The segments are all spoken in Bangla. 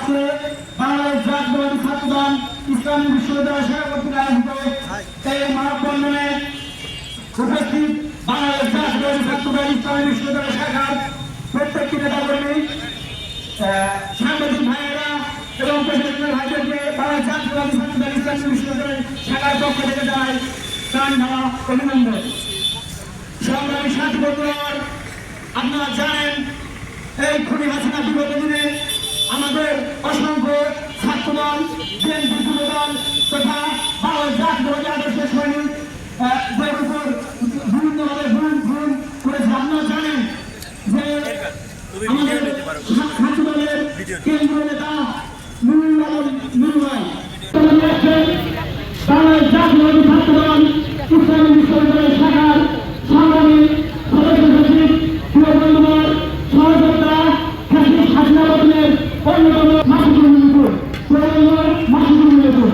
আজকে বাংলাদেশ জাতীয়তাবাদী ছাত্রদল ইসলামী বিশ্ববিদ্যালয় শাখা কর্তৃক আয়োজিত এই মানববন্ধনে উপস্থিত বাংলাদেশ জাতীয়তাবাদী ছাত্রদল ইসলামী বিশ্ববিদ্যালয় শাখার প্রত্যেকটি নেতাকর্মী, সাংবাদিক ভাইয়েরা এবং প্রশাসনের ভাইদেরকে বাংলাদেশ জাতীয়তাবাদী ছাত্রদল ইসলামী বিশ্ববিদ্যালয় শাখার পক্ষ থেকে জানাই প্রাণ ঢালা অভিনন্দন। সংগ্রামী সাথী বন্ধুগণ, আপনারা জানেন এই খুনি হাসিনা বিগত দিনে আমাদের অসংখ্য ছাত্রদল, বিএনপি যুবদল তথা বাংলাদেশ জাতীয়তাবাদী আদর্শের সৈনিক উপর বিভিন্নভাবে ভুল করেছে। আপনারা জানেন যে আমাদের ছাত্রদলের কেন্দ্রীয় নেতা নুরুল ভাই বাংলাদেশ জাতীয়তাবাদী ছাত্রদল ইসলামী বিশ্ববিদ্যালয় শাখার সংগ্রামী সদস্য সচিব প্রিয় বন্ধুগণ, সহযোগিতা হাসিনা বদলের অন্যতম মাসুদুল মিতুল মাসুদুল মিতুল।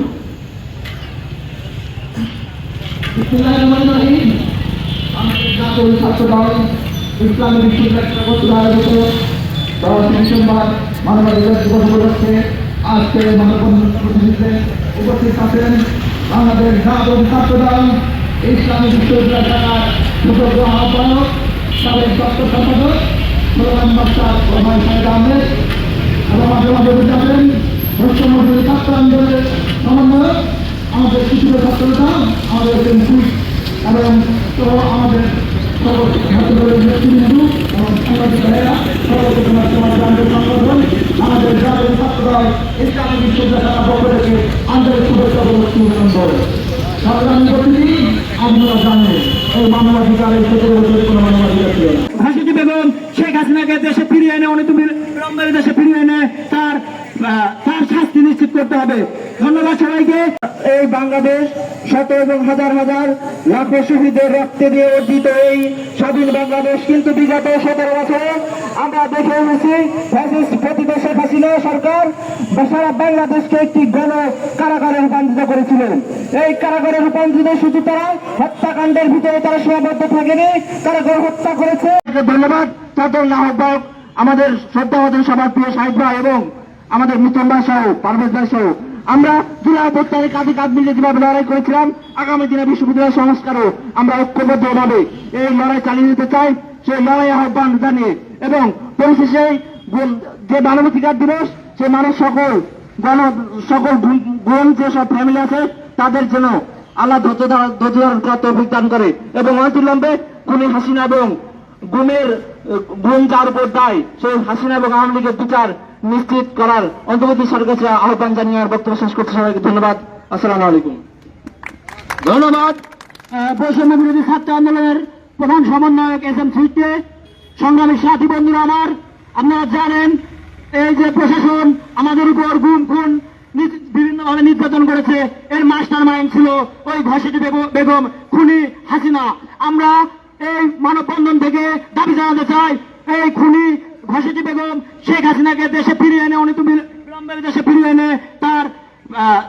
আমাদের জাতীয় ছাত্রদল ইসলামী বিশ্ববিদ্যালয় ডিসেম্বর মানবাধিকার দিবস উপলক্ষে আজকে মানববন্ধনে উপস্থিত আছেন বাংলাদেশ জাতীয় ছাত্রদল ইসলামী বিশ্ববিদ্যালয় শাখার সুযোগ্য আহ্বায়ক সাবেক দপ্তর সম্পাদক সুলেমান মাস্টার ওরমান সাহেব আহমেদ এবং মাঝে মাঝে বুঝাবেন মুখ্যমন্ত্রী ছাত্র আন্দোলনের সমন্বয়ক আমাদের শিশু ছাত্রতা আমাদের এমপি এবং তো আমাদের সকল ছাত্রদলের নেতৃবৃন্দ এবং সাংবাদিক ভাইয়েরা সর্বপ্রথম সমাজ আন্দোলন সংগঠন আমাদের জাতীয় ছাত্রদল ইসলামী বিশ্ববিদ্যালয় শাখার পক্ষ থেকে আন্তরিক শুভেচ্ছা এবং অভিনন্দন। সংগ্রামী প্রতিনিধি, আপনারা জানেন এই মানবাধিকারের ক্ষেত্রে কোনো মানবাধিকার ছিল না। হাসিনা বেগম শেখ হাসিনাকে দেশে ফিরিয়ে এনে অনিতবিলম্বে দেশে ফিরিয়ে এনে তার শাস্তি নিশ্চিত করতে হবে। ধন্যবাদ সবাইকে। এই বাংলাদেশ শত এবং হাজার হাজার লাখো শহীদের রক্তে দিয়ে অর্জিত এই স্বাধীন বাংলাদেশ, কিন্তু বিগত 17 বছরে আমরা দেখে এসেছি ফ্যাসিস্ট পতিত শেখ হাসিনা সরকার সারা বাংলাদেশকে একটি গণ কারাগারে রূপান্তরিত করেছিলেন। এই কারাগারে রূপান্তরিত শুধু তারা হত্যাকাণ্ডের ভিতরে তারা সীমাবদ্ধ থাকেনি, তারা হত্যা করেছে। ধন্যবাদ ছাত্র আহ্বায়ক আমাদের শ্রদ্ধাভাজন সবার প্রিয় সাহিদ ভাই এবং আমাদের মিথুন ভাই সহ পারভেজ ভাই সহ আমরা জুলাই অভ্যুত্থানে কাঁধে কাঁধ মিলিয়ে যেভাবে লড়াই করেছিলাম, আগামী দিনে বিশ্ববিদ্যালয় সংস্কারও আমরা ঐক্যবদ্ধভাবে এই লড়াই চালিয়ে যেতে চাই। সেই লড়াই আহ্বান জানিয়ে এবং পরিশেষে যে মানবাধিকার দিবস, সেই মানুষ সকল গুণ যেসব ফ্যামিলি আছে তাদের জন্য আল্লাহ ধৈর্য তৌফিক দান করে এবং অনতিবিলম্বে খুনি হাসিনা এবং গুণ যার উপর দায় সেই হাসিনা এবং আওয়ামী লীগের বিচার নিশ্চিত করার অন্তর্বর্তী সরকারকে আহ্বান জানিয়ে আর বক্তব্য শেষ করতে সবাইকে ধন্যবাদ। আসসালামু আলাইকুম। ধন্যবাদ। বৈষম্য বিরোধী ছাত্র আন্দোলনের প্রধান সমন্বয়ক এস.এম. সুইটে, সংগ্রামী সাথী বন্ধুরা আমার, আপনারা জানেন এই যে প্রশাসন আমাদের উপর গুম খুন বিভিন্নভাবে নির্যাতন করেছে, এর মাস্টার মাইন্ড ছিল ওই ঘসেটি বেগম খুনি হাসিনা। আমরা এই মানববন্ধন থেকে দাবি জানাতে চাই এই খুনি ঘসেটি বেগম শেখ হাসিনাকে দেশে ফিরিয়ে এনে অনিতবিলম্বে দেশে ফিরিয়ে এনে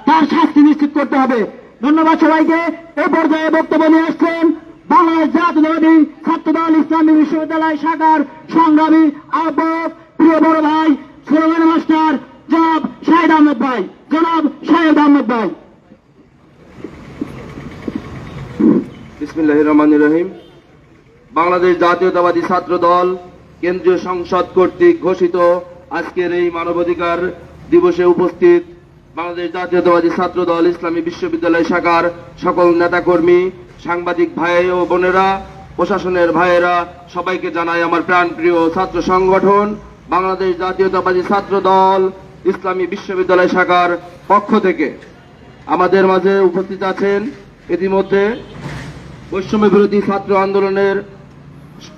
তার শাস্তি নিশ্চিত করতে হবে। ধন্যবাদ সবাইকে। এই পর্যায়ে বক্তব্য নিয়ে আসছেন বাংলাদেশ জাতীয়তাবাদী ছাত্রদল ইসলামী বিশ্ববিদ্যালয় শাখার সংগ্রামী আহ্বায়ক প্রিয় বড় ভাই সুলেমান মাস্টার জনাব শাহেদ আহমেদ ভাই। বিসমিল্লাহির রহমানির রহিম। বাংলাদেশ জাতীয়তাবাদী ছাত্রদল কেন্দ্রীয় সংসদ কর্তৃক ঘোষিত আজকের এই মানবাধিকার দিবসে উপস্থিত বাংলাদেশ জাতীয়তাবাদী ছাত্রদল ইসলামী বিশ্ববিদ্যালয় শাখার সকল নেতাকর্মী, সাংবাদিক ভাই ও বোনেরা, প্রশাসনের ভাইয়েরা, সবাইকে জানাই আমার প্রাণপ্রিয় ছাত্র সংগঠন বাংলাদেশ জাতীয়তাবাদী ছাত্রদল ইসলামী বিশ্ববিদ্যালয় শাখার পক্ষ থেকে। আমাদের মাঝে উপস্থিত আছেন ইতিমধ্যে বৈষম্য বিরোধী ছাত্র আন্দোলনের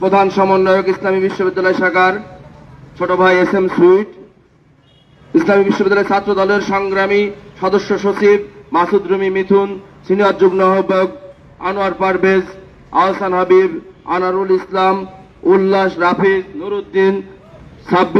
প্রধান সমন্বয়ক ইসলামী বিশ্ববিদ্যালয় শাখার ছোট ভাই এস.এম. সুইট, ইসলামী বিশ্ববিদ্যালয় ছাত্র দলের সংগ্রামী সদস্য সচিব মাসুদ রুমি মিথুন, সিনিয়র যুগ্ম আহ্বায়ক আনোয়ার পারভেজ, আহসান হাবিব, আনারুল ইসলাম, উল্লাস, রাফিজ, নুরুদ্দিন, সাব্বির।